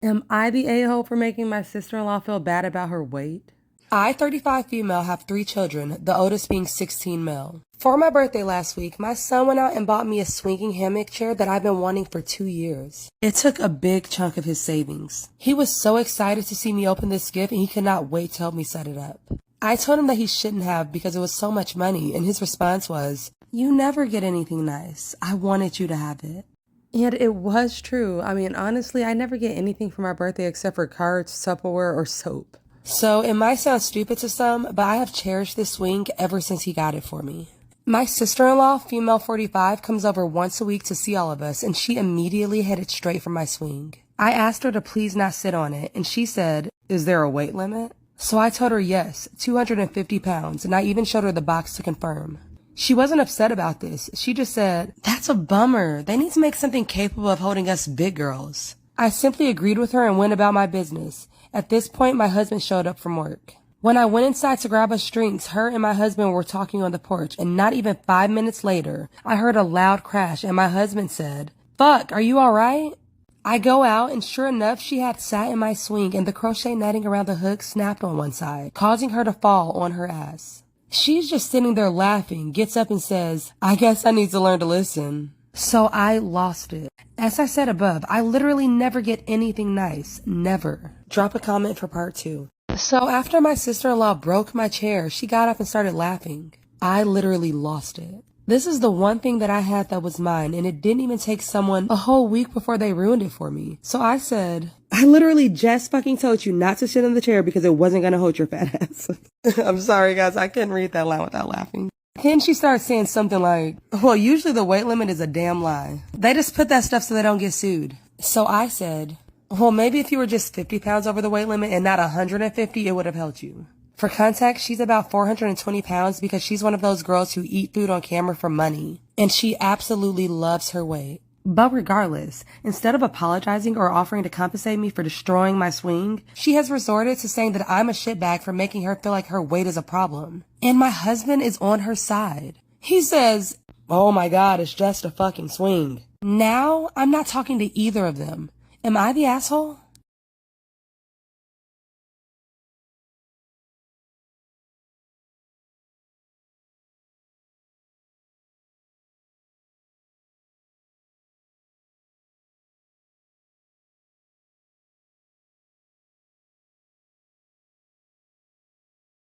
Am I the a-hole for making my sister-in-law feel bad about her weight? I, 35 female, have 3 children, the oldest being 16 male. For my birthday last week, my son went out and bought me a swinging hammock chair that I've been wanting for 2 years. It took a big chunk of his savings. He was so excited to see me open this gift and he could not wait to help me set it up. I told him that he shouldn't have because it was so much money, and his response was, "You never get anything nice. I wanted you to have it." And it was true. I mean, honestly, I never get anything for my birthday except for cards, Tupperware, or soap. So it might sound stupid to some, but I have cherished this swing ever since he got it for me. My sister-in-law, female 45, comes over once a week to see all of us, and she immediately headed straight for my swing. I asked her to please not sit on it, and she said, "Is there a weight limit?" So I told her yes, 250 pounds, and I even showed her the box to confirm. She wasn't upset about this. She just said, "That's a bummer. They need to make something capable of holding us big girls." I simply agreed with her and went about my business. At this point, my husband showed up from work. When I went inside to grab us drinks, her and my husband were talking on the porch, and not even 5 minutes later, I heard a loud crash, and my husband said, "Fuck, are you alright?" I go out, and sure enough, she had sat in my swing, and the crochet netting around the hook snapped on one side, causing her to fall on her ass. She's just sitting there laughing, gets up and says, "I guess I need to learn to listen." So I lost it. As I said above, I literally never get anything nice. Never. Drop a comment for part 2. So after my sister-in-law broke my chair, she got up and started laughing. I literally lost it. This is the one thing that I had that was mine, and it didn't even take someone a whole week before they ruined it for me. So I said, "I literally just fucking told you not to sit in the chair because it wasn't going to hold your fat ass." I'm sorry, guys. I couldn't read that line without laughing. Then she started saying something like, "Well, usually the weight limit is a damn lie. They just put that stuff so they don't get sued." So I said, "Well, maybe if you were just 50 pounds over the weight limit and not 150, it would have helped you." For context, she's about 420 pounds because she's one of those girls who eat food on camera for money. And she absolutely loves her weight. But regardless, instead of apologizing or offering to compensate me for destroying my swing, she has resorted to saying that I'm a shitbag for making her feel like her weight is a problem. And my husband is on her side. He says, "Oh my God, it's just a fucking swing." Now, I'm not talking to either of them. Am I the asshole?